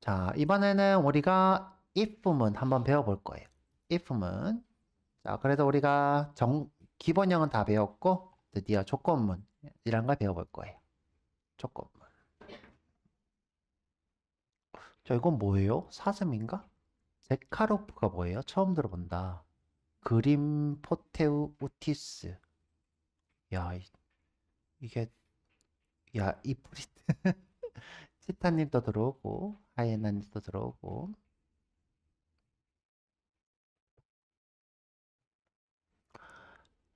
자, 이번에는 우리가 if문 한번 배워볼 거예요. if문. 자, 그래서 우리가 기본형은 다 배웠고, 드디어 조건문이란 걸 배워볼 거예요. 조건문. 자, 이건 뭐예요? 사슴인가? 제카로프가 뭐예요? 처음 들어본다. 그림 포테우티스. 야, 이게, 야, 이프리트. 치타님도 들어오고, 하이에나님도 들어오고.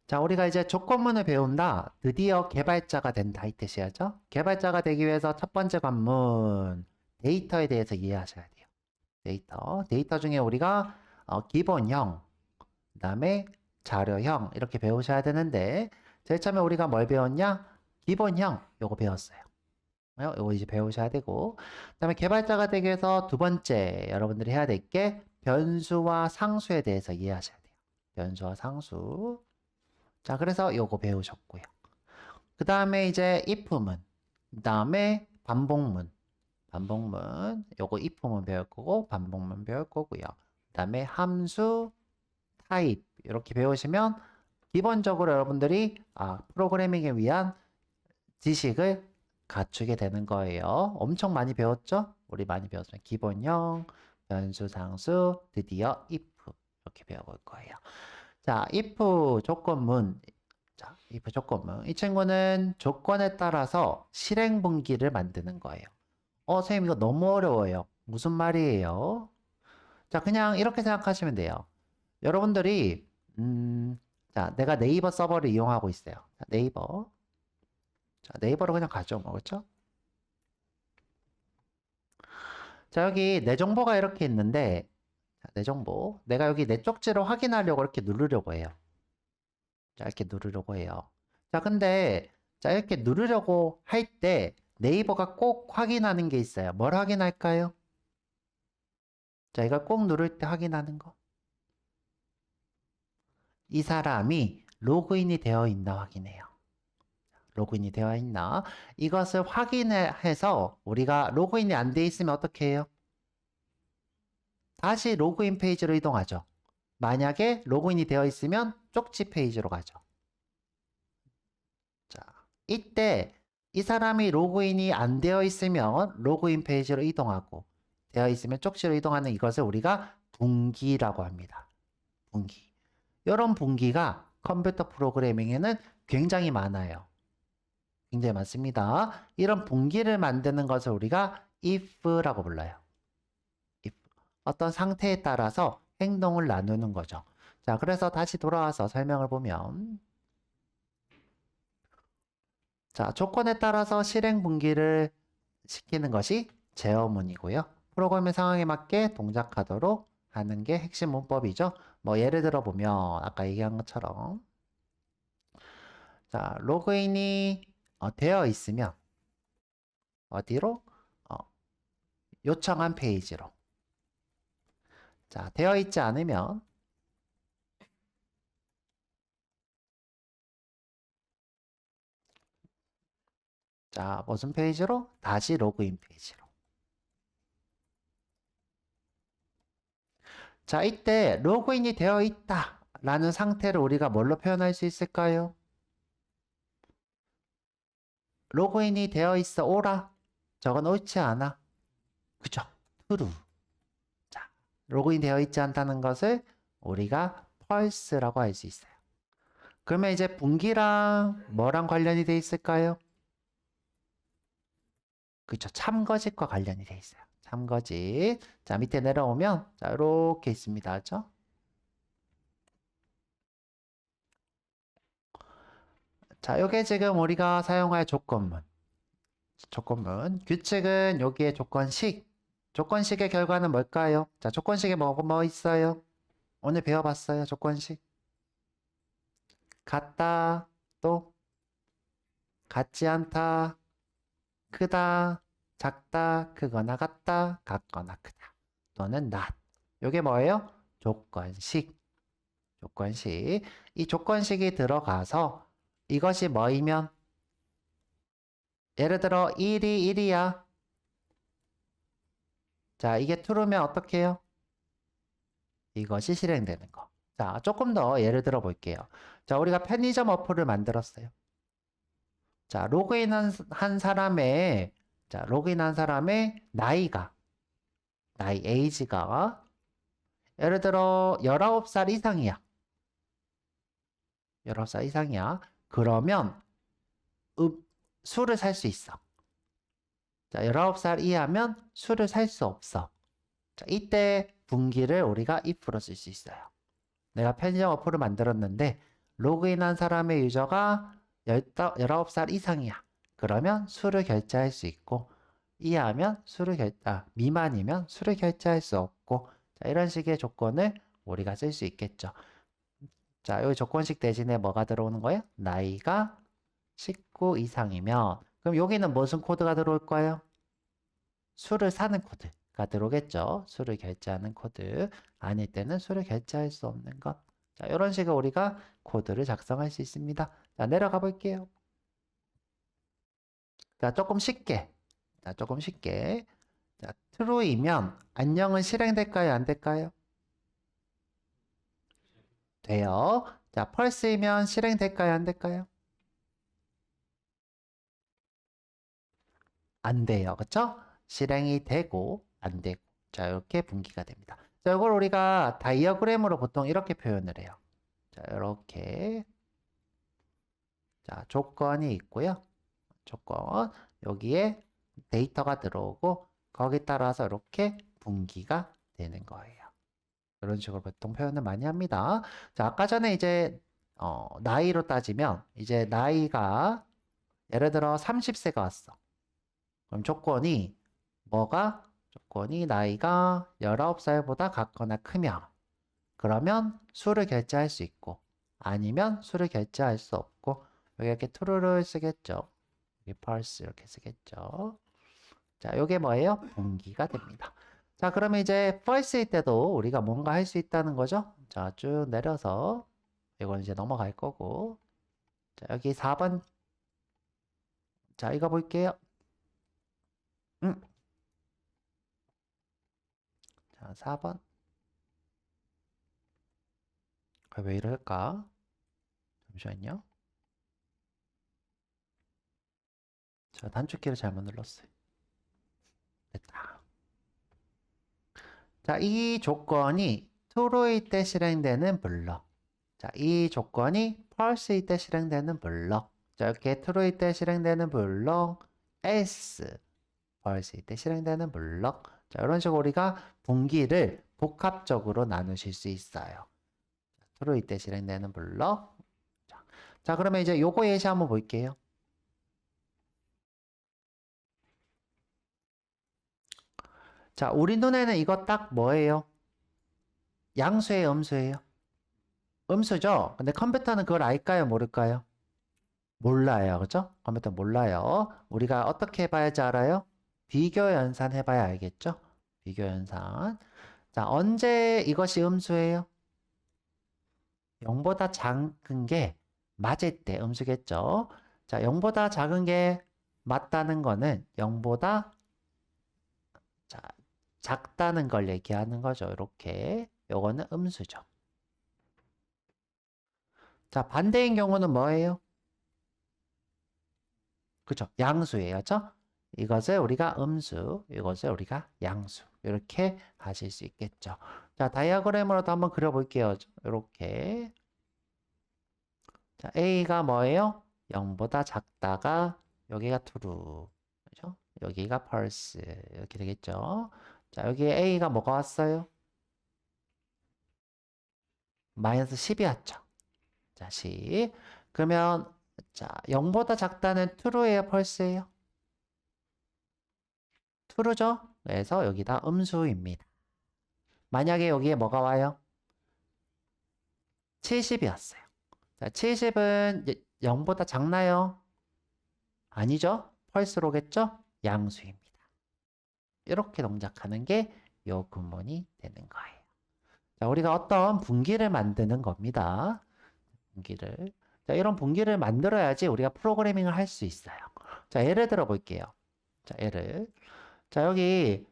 자, 우리가 이제 조건문을 배운다. 드디어 개발자가 된다. 이 뜻이죠. 개발자가 되기 위해서 첫 번째 관문, 데이터에 대해서 이해하셔야 돼요. 데이터 중에 우리가 기본형, 그 다음에 자료형 이렇게 배우셔야 되는데 제일 처음에 우리가 뭘 배웠냐? 기본형 요거 배웠어요. 요거 이제 배우셔야 되고 그 다음에 개발자가 되기 위해서 두 번째 여러분들이 해야 될 게 변수와 상수에 대해서 이해하셔야 돼요. 변수와 상수. 자, 그래서 요거 배우셨고요. 그 다음에 이제 if문, 그 다음에 반복문, 요거 if문 배울 거고 반복문 배울 거고요. 그 다음에 함수, 타입 이렇게 배우시면 기본적으로 여러분들이 프로그래밍에 위한 지식을 갖추게 되는 거예요. 엄청 많이 배웠죠? 우리 많이 배웠어요. 기본형, 변수, 상수, 드디어 if 이렇게 배워볼 거예요. 자, if 조건문. 자, if 조건문. 이 친구는 조건에 따라서 실행 분기를 만드는 거예요. 선생님 이거 너무 어려워요. 무슨 말이에요? 자, 그냥 이렇게 생각하시면 돼요. 여러분들이 자, 내가 네이버 서버를 이용하고 있어요. 자, 네이버. 자, 네이버로 그냥 가죠. 뭐, 그렇죠? 자, 여기 내 정보가 이렇게 있는데 자, 내 정보. 내가 여기 내 쪽지를 확인하려고 이렇게 누르려고 해요. 자, 이렇게 누르려고 해요. 자, 근데, 자, 이렇게 누르려고 할 때 네이버가 꼭 확인하는 게 있어요. 뭘 확인할까요? 자, 이걸 꼭 누를 때 확인하는 거. 이 사람이 로그인이 되어 있나 확인해요. 로그인이 되어 있나. 이것을 확인해서 우리가 로그인이 안 돼 있으면 어떻게 해요? 다시 로그인 페이지로 이동하죠. 만약에 로그인이 되어 있으면 쪽지 페이지로 가죠. 자, 이때 이 사람이 로그인이 안 되어 있으면 로그인 페이지로 이동하고 되어 있으면 쪽지로 이동하는 이것을 우리가 분기라고 합니다. 분기. 이런 분기가 컴퓨터 프로그래밍에는 굉장히 많아요. 굉장히 많습니다. 이런 분기를 만드는 것을 우리가 if라고 불러요. if. 어떤 상태에 따라서 행동을 나누는 거죠. 자, 그래서 다시 돌아와서 설명을 보면 자, 조건에 따라서 실행 분기를 시키는 것이 제어문이고요. 프로그램의 상황에 맞게 동작하도록 하는 게 핵심 문법이죠. 뭐 예를 들어 보면 아까 얘기한 것처럼 자, 로그인이 되어 있으면 어디로? 어, 요청한 페이지로. 자, 되어 있지 않으면 자, 무슨 페이지로? 다시 로그인 페이지로. 자, 이때 로그인이 되어 있다 라는 상태를 우리가 뭘로 표현할 수 있을까요? 로그인이 되어 있어 오라. 저건 옳지 않아. 그죠? true. 자, 로그인 되어 있지 않다는 것을 우리가 false라고 할 수 있어요. 그러면 이제 분기랑 뭐랑 관련이 돼 있을까요? 그쵸? 참거짓과 관련이 돼 있어요. 참거짓. 자, 밑에 내려오면 자, 이렇게 있습니다. 그죠? 자, 요게 지금 우리가 사용할 조건문. 조건문. 규칙은 여기에 조건식. 조건식의 결과는 뭘까요? 자, 조건식에 뭐 있어요? 오늘 배워봤어요. 조건식. 같다, 또 같지 않다, 크다, 작다, 크거나 같다, 같거나 크다. 또는 not. 이게 뭐예요? 조건식. 조건식. 이 조건식이 들어가서 이것이 뭐이면 예를 들어 1이 1이야. 자, 이게 true면 어떻게 해요? 이것이 실행되는 거. 자, 조금 더 예를 들어 볼게요. 자, 우리가 편의점 어플을 만들었어요. 자, 한 사람의, 자, 로그인한 사람의 나이, age가 예를 들어 19살 이상이야. 19살 이상이야. 그러면 술을 살 수 있어. 자, 19살 이하면 술을 살 수 없어. 자, 이때 분기를 우리가 if로 쓸 수 있어요. 내가 편의점 어플을 만들었는데 로그인한 사람의 유저가 19살 이상이야. 그러면 술을 결제할 수 있고 이하면 미만이면 술을 결제할 수 없고 자, 이런 식의 조건을 우리가 쓸 수 있겠죠. 자, 이 조건식 대신에 뭐가 들어오는 거예요? 나이가 19 이상이면 그럼 여기는 무슨 코드가 들어올 거예요? 술을 사는 코드가 들어오겠죠. 술을 결제하는 코드. 아닐 때는 술을 결제할 수 없는 것. 자, 이런 식으로 우리가 코드를 작성할 수 있습니다. 자, 내려가 볼게요. 자, 조금 쉽게. 자, true이면 안녕은 실행될까요? 안 될까요? 돼요. 자, false이면 실행될까요? 안 될까요? 안 돼요. 그쵸? 실행이 되고 안 되고. 자, 이렇게 분기가 됩니다. 자, 이걸 우리가 다이어그램으로 보통 이렇게 표현을 해요. 자, 이렇게. 자, 조건이 있고요. 조건. 여기에 데이터가 들어오고 거기 따라서 이렇게 분기가 되는 거예요. 이런 식으로 보통 표현을 많이 합니다. 자, 아까 전에 이제 나이로 따지면 이제 나이가 예를 들어 30세가 왔어. 그럼 조건이 나이가 19살보다 같거나 크면 그러면 수를 결제할 수 있고 아니면 수를 결제할 수 없고 여기 이렇게 true를 쓰겠죠. 여기 false 이렇게 쓰겠죠. 자, 요게 뭐예요? 분기가 됩니다. 자, 그러면 이제 false일 때도 우리가 뭔가 할 수 있다는 거죠. 자, 쭉 내려서 이건 이제 넘어갈 거고 자, 여기 4번 자, 이거 볼게요. 자, 4번 왜 이럴까? 잠시만요. 자, 단축키를 잘못 눌렀어요. 됐다. 자, 이 조건이 true일 때 실행되는 블럭. 자, 이 조건이 false일 때 실행되는 블럭. 자, 이렇게 true일 때 실행되는 블럭, else, false일 때 실행되는 블럭. 자, 이런 식으로 우리가 분기를 복합적으로 나누실 수 있어요. true일 때 실행되는 블럭. 자, 그러면 이제 요거 예시 한번 볼게요. 자, 우리 눈에는 이거 딱 뭐예요? 양수예요, 음수예요? 음수죠? 근데 컴퓨터는 그걸 알까요, 모를까요? 몰라요, 그죠? 컴퓨터 몰라요. 우리가 어떻게 해봐야지 알아요? 비교 연산 해봐야 알겠죠? 비교 연산. 자, 언제 이것이 음수예요? 0보다 작은 게 맞을 때 음수겠죠? 자, 0보다 작은 게 맞다는 거는 0보다 자, 작다는 걸 얘기하는 거죠. 이렇게. 요거는 음수죠. 자, 반대인 경우는 뭐예요? 그죠? 양수예요. 그죠? 이것을 우리가 음수, 이것을 우리가 양수. 이렇게 하실 수 있겠죠. 자, 다이어그램으로도 한번 그려볼게요. 이렇게. 자, A가 뭐예요? 0보다 작다가 여기가 true. 그죠? 여기가 false. 이렇게 되겠죠. 자, 여기에 A가 뭐가 왔어요? 마이너스 10이 왔죠. 자, 10. 그러면 자, 0보다 작다는 true예요, false예요? true죠? 그래서 여기다 음수입니다. 만약에 여기에 뭐가 와요? 70이 왔어요. 자, 70은 0보다 작나요? 아니죠? false로겠죠? 양수입니다. 이렇게 동작하는 게 요 구문이 되는 거예요. 자, 우리가 어떤 분기를 만드는 겁니다. 분기를. 자, 이런 분기를 만들어야지 우리가 프로그래밍을 할 수 있어요. 자, 예를 들어 볼게요. 자, 자, 여기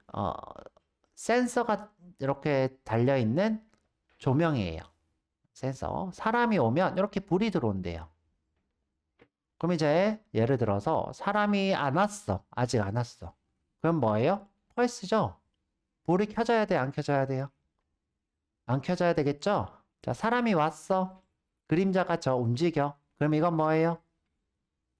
센서가 이렇게 달려있는 조명이에요. 센서. 사람이 오면 이렇게 불이 들어온대요. 그럼 이제 예를 들어서 사람이 안 왔어. 아직 안 왔어. 그럼 뭐예요? 펄스죠? 불이 켜져야 돼, 안 켜져야 돼요? 안 켜져야 되겠죠? 자, 사람이 왔어. 그림자가 저 움직여. 그럼 이건 뭐예요?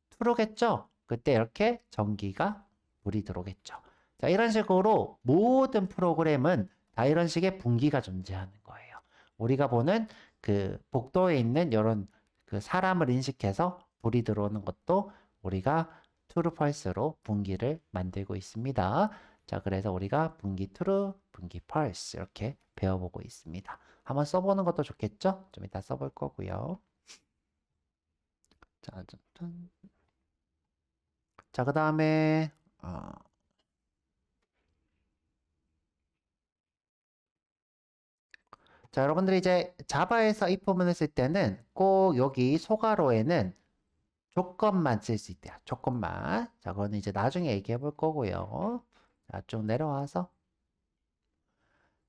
트루겠죠? 그때 이렇게 전기가 불이 들어오겠죠. 자, 이런 식으로 모든 프로그램은 다 이런 식의 분기가 존재하는 거예요. 우리가 보는 그 복도에 있는 이런 그 사람을 인식해서 불이 들어오는 것도 우리가 트루 펄스로 분기를 만들고 있습니다. 자, 그래서 우리가 분기 트루, 분기 펄스 이렇게 배워보고 있습니다. 한번 써보는 것도 좋겠죠? 좀 이따 써볼 거고요. 자, 자, 그 다음에 자, 여러분들이 이제 자바에서 이 부분을 쓸 때는 꼭 여기 소괄호에는 조건만 쓸 수 있대요. 조건만. 자, 그거는 이제 나중에 얘기해 볼 거고요. 자, 쭉 내려와서.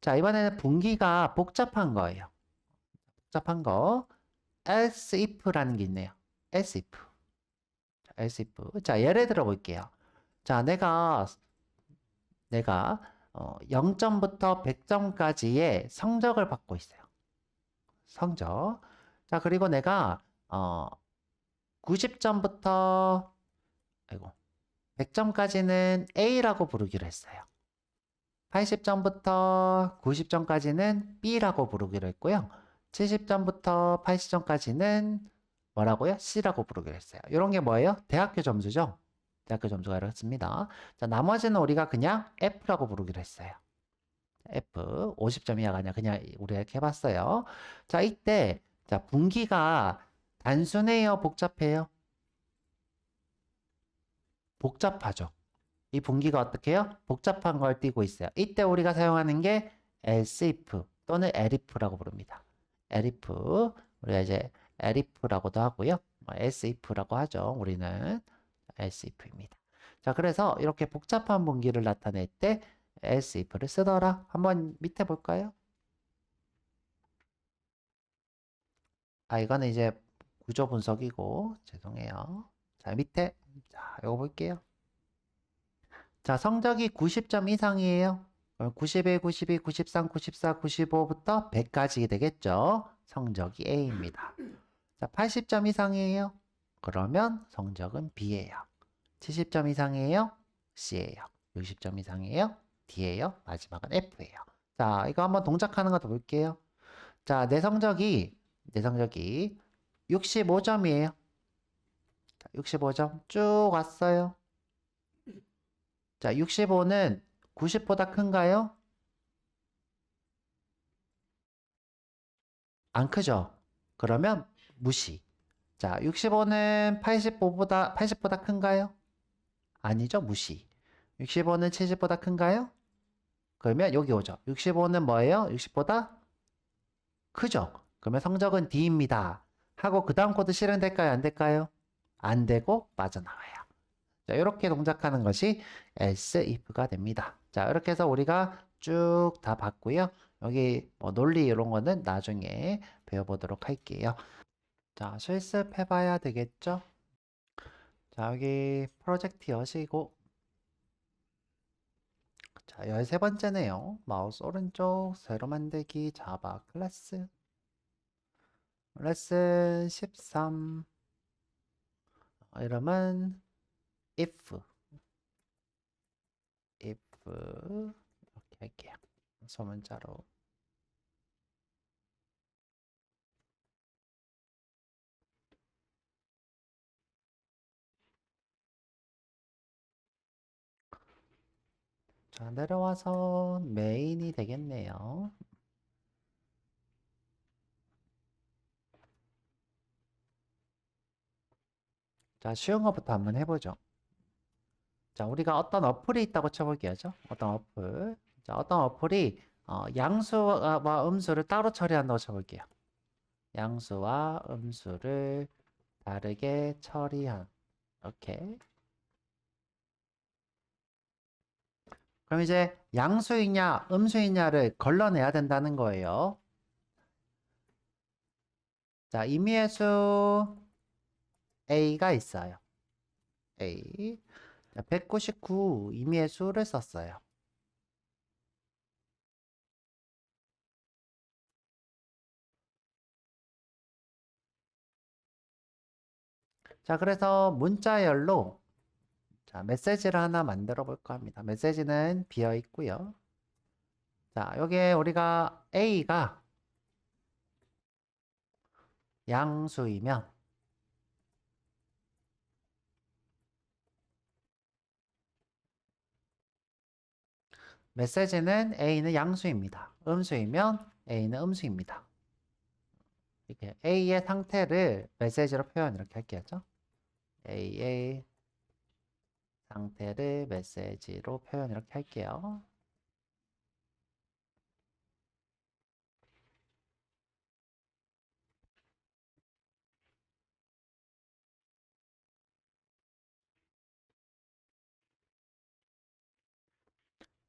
자, 이번에는 분기가 복잡한 거예요. 복잡한 거. else if라는 게 있네요. else if. 자, else if. 자, 예를 들어 볼게요. 자, 내가 0점부터 100점까지의 성적을 받고 있어요. 성적. 자, 그리고 내가 90점부터 100점까지는 A라고 부르기로 했어요. 80점부터 90점까지는 B라고 부르기로 했고요. 70점부터 80점까지는 뭐라고요? C라고 부르기로 했어요. 이런 게 뭐예요? 대학교 점수죠? 대학교 점수가 이렇습니다. 자, 나머지는 우리가 그냥 F라고 부르기로 했어요. F 50점 이하가 아니라 그냥 우리가 이렇게 해봤어요. 자, 이때 자, 분기가 단순해요? 복잡해요? 복잡하죠. 이 분기가 어떻게 해요? 복잡한 걸 띠고 있어요. 이때 우리가 사용하는 게 else if 또는 elif라고 부릅니다. elif 우리가 이제 elif라고도 하고요. else if라고 하죠. 우리는 else if입니다. 자, 그래서 이렇게 복잡한 분기를 나타낼 때 else if를 쓰더라. 한번 밑에 볼까요? 아, 이거는 이제 구조 분석이고 죄송해요. 자, 밑에 자, 이거 볼게요. 자, 성적이 90점 이상이에요. 91, 92, 93, 94, 95부터 100까지 되겠죠. 성적이 A입니다. 자, 80점 이상이에요. 그러면 성적은 B예요. 70점 이상이에요. C예요. 60점 이상이에요. D예요. 마지막은 F예요. 자, 이거 한번 동작하는 거 더 볼게요. 자, 내 성적이 65점이에요. 65점 쭉 왔어요. 자, 65는 90보다 큰가요? 안 크죠? 그러면 무시. 자, 65는 80보다 큰가요? 아니죠, 무시. 65는 70보다 큰가요? 그러면 여기 오죠. 65는 뭐예요? 60보다 크죠? 그러면 성적은 D입니다. 하고 그 다음 코드 실행될까요? 안 될까요? 안 되고 빠져나와요. 자, 이렇게 동작하는 것이 else if가 됩니다. 자, 이렇게 해서 우리가 쭉 다 봤고요. 여기 뭐 논리 이런 거는 나중에 배워보도록 할게요. 자, 실습해봐야 되겠죠? 자, 여기 프로젝트 여시고 자, 13번째네요. 마우스 오른쪽 세로 만들기 자바 클래스 레슨 13 이름은 if 이렇게 할게요. 소문자로 자, 내려와서 메인이 되겠네요. 자, 쉬운 것부터 한번 해보죠. 자, 우리가 어떤 어플이 있다고 쳐볼게요. 어떤 어플. 자, 어떤 어플이 양수와 음수를 따로 처리한다고 쳐볼게요. 양수와 음수를 다르게 처리한. 이렇게. 그럼 이제 양수이냐 음수이냐를 걸러내야 된다는 거예요. 자, 임의의 수 A가 있어요. A. 자, 199 임의의 수를 썼어요. 자, 그래서 문자열로 자, 메시지를 하나 만들어 볼까 합니다. 메시지는 비어 있고요. 자, 여기에 우리가 A가 양수이면 메시지는 A는 양수입니다. 음수이면 A는 음수입니다. 이렇게 A의 상태를 메시지로 표현 이렇게 할게요. A의 상태를 메시지로 표현 이렇게 할게요.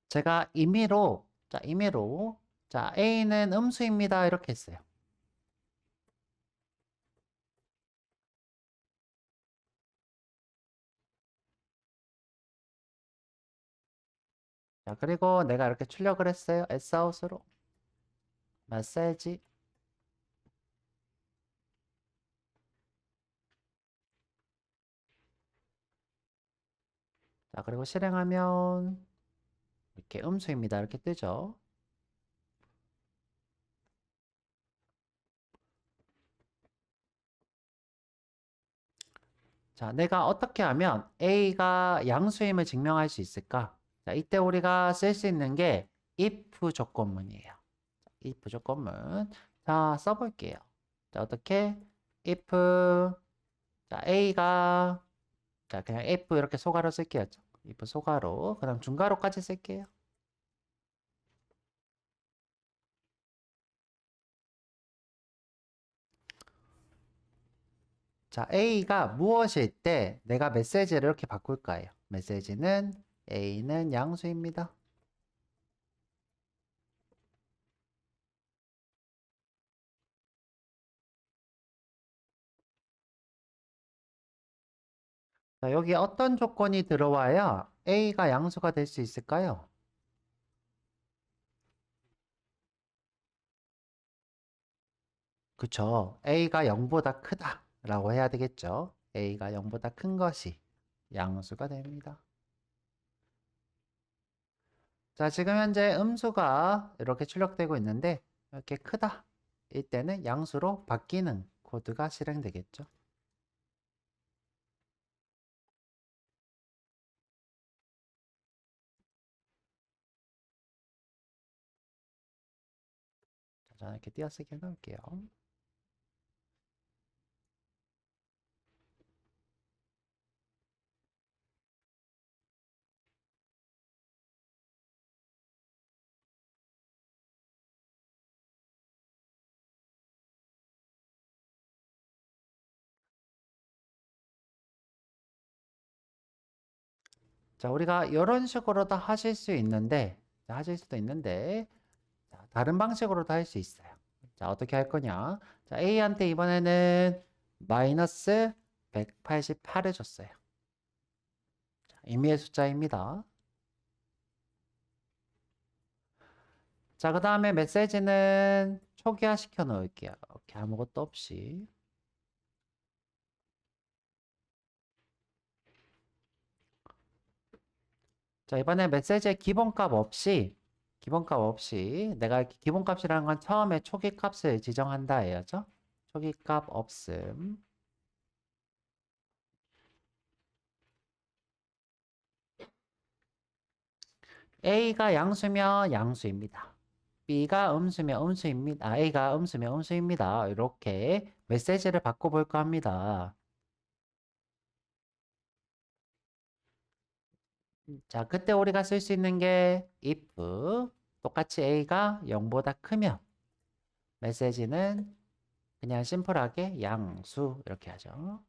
제가 임의로 자, A는 음수입니다. 이렇게 했어요. 자, 그리고 내가 이렇게 출력을 했어요. Sout으로 메시지. 자, 그리고 실행하면 이렇게 음수입니다. 이렇게 뜨죠. 자, 내가 어떻게 하면 A가 양수임을 증명할 수 있을까? 자, 이때 우리가 쓸 수 있는 게 if 조건문이에요. if 조건문. 자, 써볼게요. 자, 어떻게? if 자, A가 자, 그냥 if 이렇게 소가로 쓸게요. if 소가로. 그다음 중가로까지 쓸게요. 자, A가 무엇일 때 내가 메시지를 이렇게 바꿀 거예요. 메시지는 A는 양수입니다. 자, 여기 어떤 조건이 들어와야 A가 양수가 될 수 있을까요? 그쵸. A가 0보다 크다 라고 해야 되겠죠. A가 0보다 큰 것이 양수가 됩니다. 자, 지금 현재 음수가 이렇게 출력되고 있는데 이렇게 크다. 이때는 양수로 바뀌는 코드가 실행되겠죠. 자, 저는 이렇게 띄어쓰기 해놓을게요. 자, 우리가 이런 식으로도 하실 수 있는데, 자, 하실 수도 있는데, 자, 다른 방식으로도 할 수 있어요. 자, 어떻게 할 거냐? 자, A한테 이번에는 마이너스 188을 줬어요. 자, 임의의 숫자입니다. 자, 그 다음에 메시지는 초기화 시켜 놓을게요. 이렇게 아무것도 없이. 자, 이번에 메시지의 기본값 없이 내가 기본값이라는 건 처음에 초기값을 지정한다 해야죠. 초기값 없음. A가 양수면 양수입니다. B가 음수면 음수입니다. A가 음수면 음수입니다. 이렇게 메시지를 바꿔볼까 합니다. 자, 그때 우리가 쓸 수 있는 게 if 똑같이 A가 0보다 크면 메시지는 그냥 심플하게 양수 이렇게 하죠.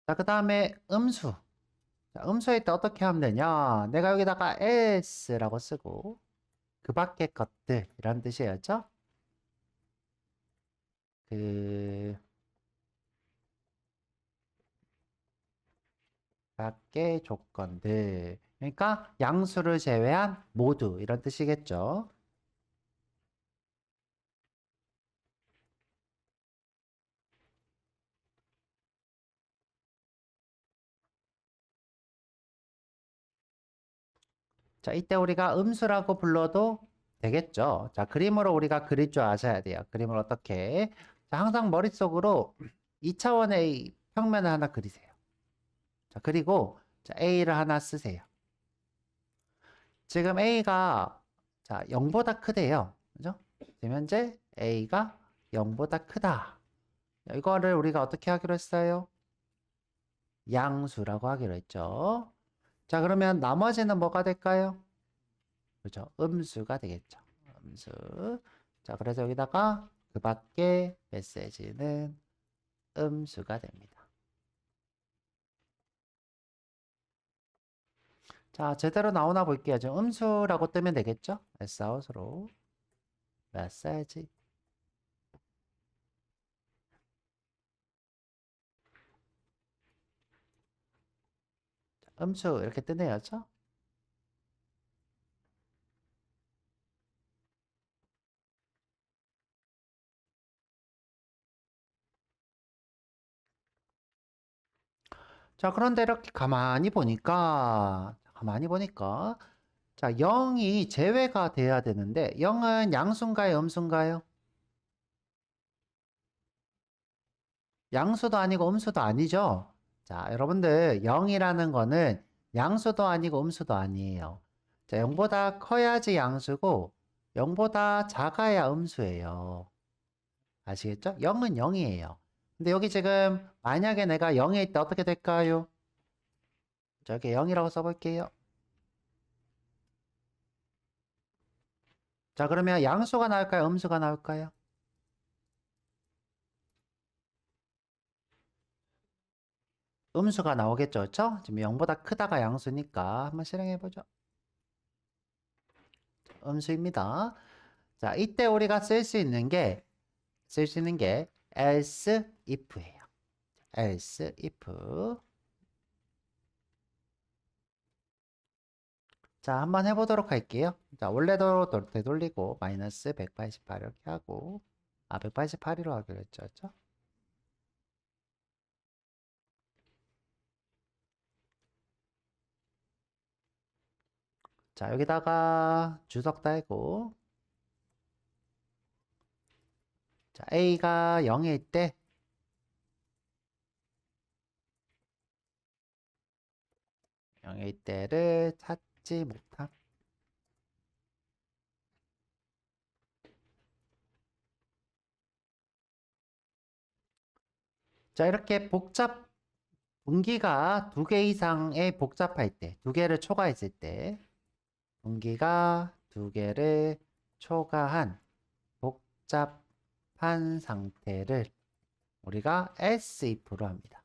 자, 그 다음에 음수. 자, 음수일 때 어떻게 하면 되냐? 내가 여기다가 s라고 쓰고 그 밖의 것들 이란 뜻이었죠? 그 밖의 조건들. 그러니까 양수를 제외한 모두 이런 뜻이겠죠? 자, 이때 우리가 음수라고 불러도 되겠죠? 자, 그림으로 우리가 그릴 줄 아셔야 돼요. 그림을 어떻게? 자, 항상 머릿속으로 2차원의 평면을 하나 그리세요. 자, 그리고 자, A를 하나 쓰세요. 지금 A가 자, 0보다 크대요. 그죠? 지금 현재 A가 0보다 크다. 이거를 우리가 어떻게 하기로 했어요? 양수라고 하기로 했죠. 자, 그러면 나머지는 뭐가 될까요? 그죠? 음수가 되겠죠. 음수. 자, 그래서 여기다가 그 밖에 메시지는 음수가 됩니다. 자, 제대로 나오나 볼게요. 지금 음수라고 뜨면 되겠죠? Sout으로 메시지. 음수 이렇게 뜨네요. 죠 자, 그런데 이렇게 가만히 보니까 자, 0이 제외가 돼야 되는데 0은 양수인가요? 음수인가요? 양수도 아니고 음수도 아니죠? 자, 여러분들 0이라는 거는 양수도 아니고 음수도 아니에요. 자, 0보다 커야지 양수고 0보다 작아야 음수예요. 아시겠죠? 0은 0이에요. 근데 여기 지금 만약에 내가 0에 있다 어떻게 될까요? 저기 0이라고 써볼게요. 자, 그러면 양수가 나올까요? 음수가 나올까요? 음수가 나오겠죠, 그렇죠? 지금 0보다 크다가 양수니까 한번 실행해보죠. 음수입니다. 자, 이때 우리가 쓸 수 있는 게 else if예요. else if. 자, 한번 해보도록 할게요. 자, 원래대로 되돌리고 마이너스 188 이렇게 하고 188이로 하기로 했죠, 그렇죠? 자, 여기다가 주석 달고 자, A가 0일 때 0일 때를 찾지 못함. 자, 이렇게 분기가 2개 이상의 복잡할 때, 2개를 초과했을 때, 분기가 2개를 초과한 복잡한 상태를 우리가 else if로 합니다.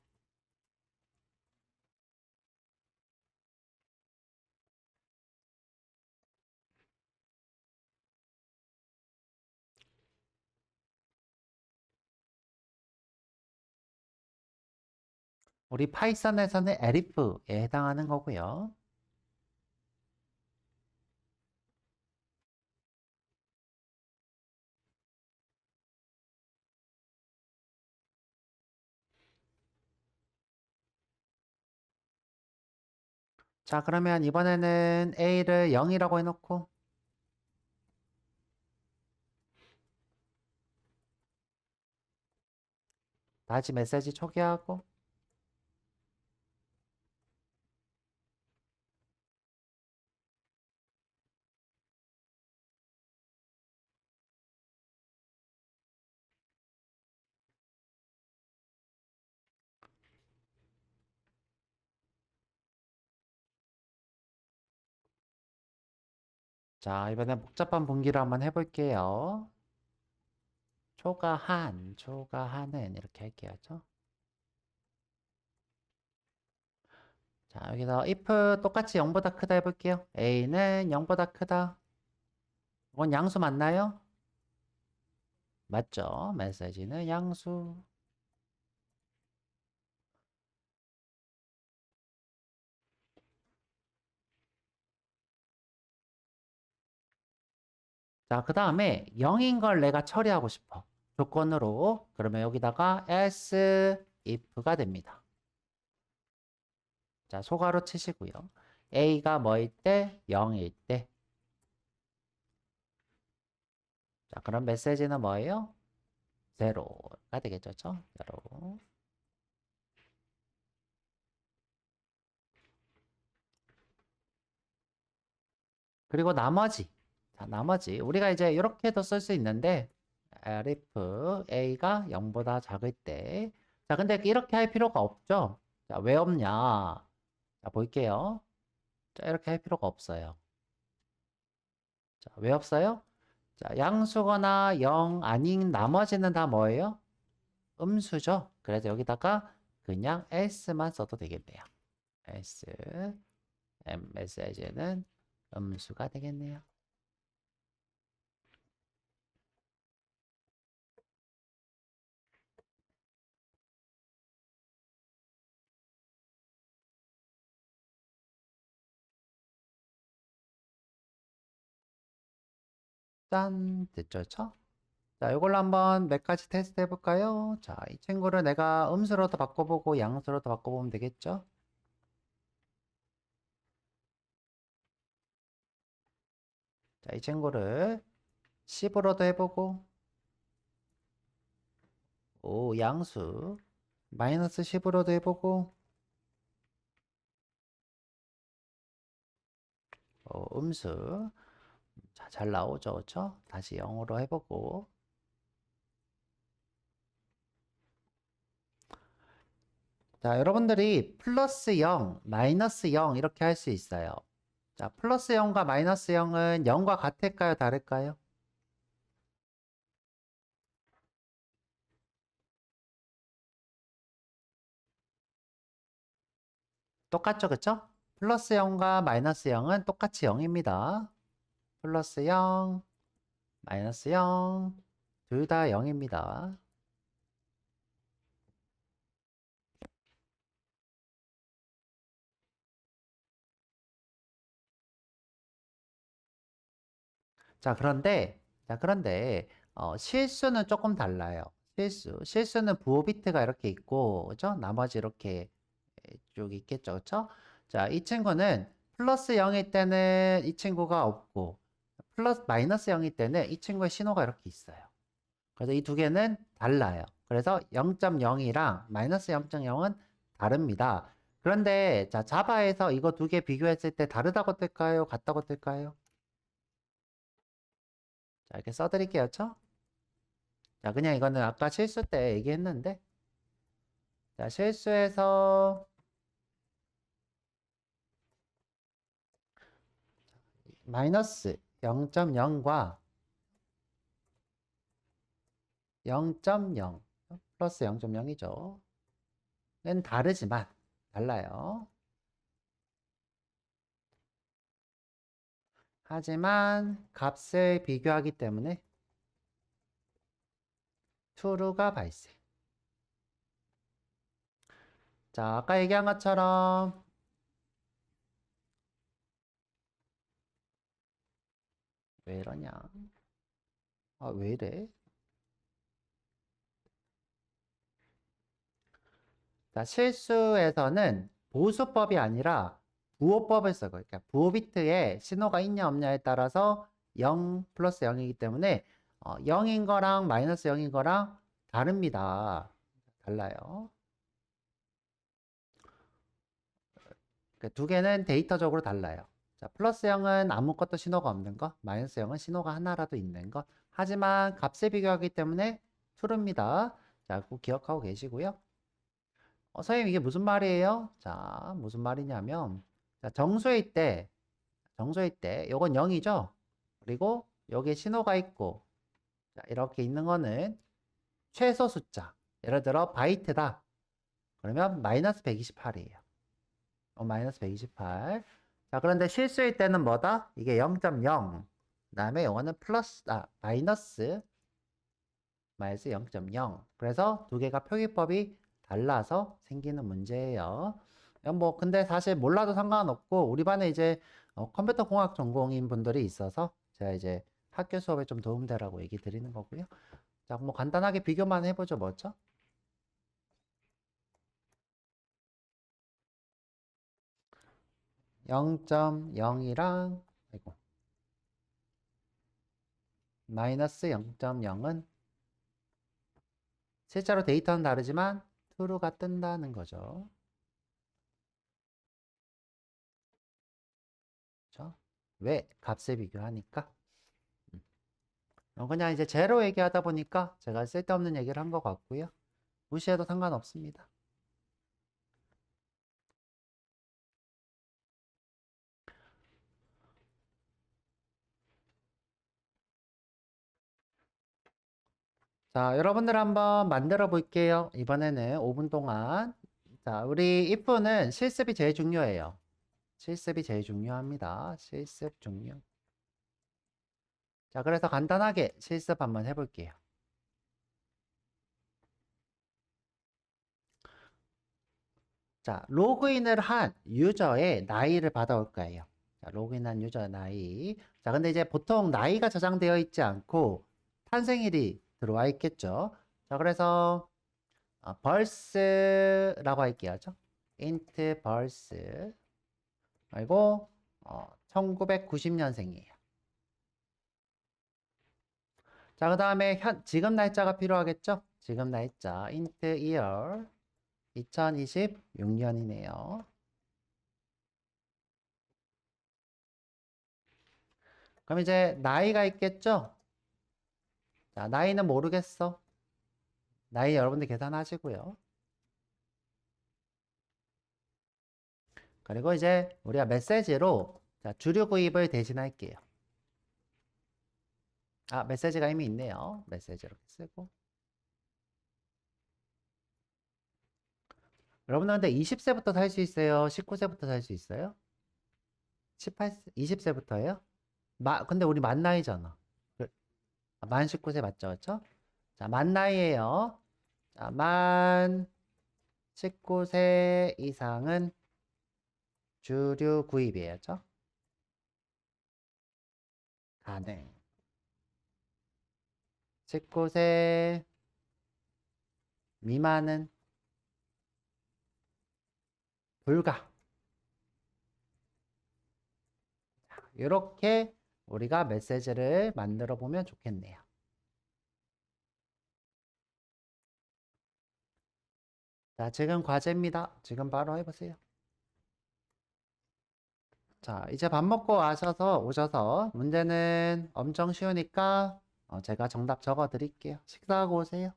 우리 파이썬에서는 elif에 해당하는 거고요. 자, 그러면 이번에는 A를 0이라고 해놓고 다시 메시지 초기화하고 자, 이번엔 복잡한 분기를 한번 해볼게요. 초과한, 초과하는 이렇게 할게요. 죠 자, 여기서 if 똑같이 0보다 크다 해볼게요. a는 0보다 크다. 이건 양수 맞나요? 맞죠? 메시지는 양수. 자, 그 다음에 0인 걸 내가 처리하고 싶어. 조건으로. 그러면 여기다가 else if가 됩니다. 자, 소괄호 치시고요. a가 뭐일 때? 0일 때. 자, 그럼 메시지는 뭐예요? 0가 되겠죠? 0. 그리고 나머지. 자, 나머지. 우리가 이제 이렇게도 쓸 수 있는데, if a가 0보다 작을 때. 자, 근데 이렇게 할 필요가 없죠? 자, 왜 없냐? 자, 볼게요. 자, 이렇게 할 필요가 없어요. 자, 왜 없어요? 자, 양수거나 0 아닌 나머지는 다 뭐예요? 음수죠? 그래서 여기다가 그냥 s만 써도 되겠네요. s, message는 음수가 되겠네요. 짠! 됐죠? 자, 이걸로 한번 몇 가지 테스트 해볼까요? 자, 이 친구를 내가 음수로도 바꿔보고 양수로도 바꿔보면 되겠죠? 자, 이 친구를 10으로도 해보고, 오, 양수. 마이너스 10으로도 해보고, 음수. 자, 잘 나오죠, 그쵸? 다시 0으로 해보고. 자, 여러분들이 플러스 0, 마이너스 0 이렇게 할 수 있어요. 자, 플러스 0과 마이너스 0은 0과 같을까요, 다를까요? 똑같죠, 그쵸? 플러스 0과 마이너스 0은 똑같이 0입니다. 플러스 0, 마이너스 0, 둘 다 0입니다. 자, 그런데 실수는 조금 달라요. 실수는 부호 비트가 이렇게 있고, 그죠? 나머지 이렇게 쭉 있겠죠, 그쵸? 자, 이 친구는 플러스 0일 때는 이 친구가 없고, 마이너스 0일 때는 이 친구의 신호가 이렇게 있어요. 그래서 이 두 개는 달라요. 그래서 0.0이랑 마이너스 0.0은 다릅니다. 그런데 자, 자바에서 이거 두 개 비교했을 때 다르다고 뜰까요? 같다고 뜰까요? 자, 이렇게 써드릴게요. 죠 자, 그냥 이거는 아까 실수 때 얘기했는데, 자, 실수에서 마이너스 0.0과 0.0 플러스 0.0이죠. 는 다르지만 달라요. 하지만 값을 비교하기 때문에 true가 발생. 자, 아까 얘기한 것처럼 왜 이러냐? 아, 왜 이래? 자, 실수에서는 보수법이 아니라 부호법을 써요. 그러니까 부호 비트에 신호가 있냐 없냐에 따라서 0 플러스 0이기 때문에 0인 거랑 마이너스 0인 거랑 다릅니다. 달라요. 그 두 개는 데이터적으로 달라요. 자, 플러스 0은 아무것도 신호가 없는 것, 마이너스 0은 신호가 하나라도 있는 것. 하지만 값을 비교하기 때문에 true입니다. 자, 꼭 기억하고 계시고요. 선생님 이게 무슨 말이에요? 자, 무슨 말이냐면 자, 정수일 때 요건 0이죠? 그리고 여기에 신호가 있고 자, 이렇게 있는 거는 최소 숫자. 예를 들어 바이트다. 그러면 마이너스 128이에요. 마이너스 128. 자, 그런데 실수일 때는 뭐다? 이게 0.0. 그다음에 요거는 마이너스 0.0. 그래서 두 개가 표기법이 달라서 생기는 문제예요. 뭐 근데 사실 몰라도 상관없고 우리 반에 이제 컴퓨터 공학 전공인 분들이 있어서 제가 이제 학교 수업에 좀 도움되라고 얘기 드리는 거고요. 자, 뭐 간단하게 비교만 해보죠. 뭐죠? 0.0이랑 아이고 마이너스 0.0은 실제로 데이터는 다르지만 true가 뜬다는 거죠. 그렇죠? 왜? 값을 비교하니까. 그냥 이제 제로 얘기하다 보니까 제가 쓸데없는 얘기를 한 것 같고요. 무시해도 상관없습니다. 자, 여러분들 한번 만들어 볼게요. 이번에는 5분 동안. 자, 우리 if는 실습이 제일 중요해요. 실습이 제일 중요합니다. 실습 중요. 자, 그래서 간단하게 실습 한번 해볼게요. 자, 로그인을 한 유저의 나이를 받아올 거예요. 자, 로그인한 유저 나이. 자, 근데 이제 보통 나이가 저장되어 있지 않고 탄생일이 들어와 있겠죠. 자, 그래서 birth라고 할게요. int birth. 그리고 1990년생이에요. 자, 그 다음에 지금 날짜가 필요하겠죠? 지금 날짜 int year 2026년이네요. 그럼 이제 나이가 있겠죠? 자, 나이는 모르겠어. 나이 여러분들 계산하시고요. 그리고 이제 우리가 메시지로 자, 주류 구입을 대신할게요. 메시지가 이미 있네요. 메시지 이렇게 쓰고. 여러분들 근데 20세부터 살 수 있어요? 19세부터 살 수 있어요? 20세부터예요? 근데 우리 만 나이잖아. 만 19세 맞죠? 그렇죠? 자, 만 나이에요. 자, 만 19세 이상은 주류 구입이에요. 그렇죠? 가능. 19세 미만은 불가. 이렇게 우리가 메시지를 만들어 보면 좋겠네요. 자, 지금 과제입니다. 지금 바로 해보세요. 자, 이제 밥 먹고 오셔서 문제는 엄청 쉬우니까 제가 정답 적어 드릴게요. 식사하고 오세요.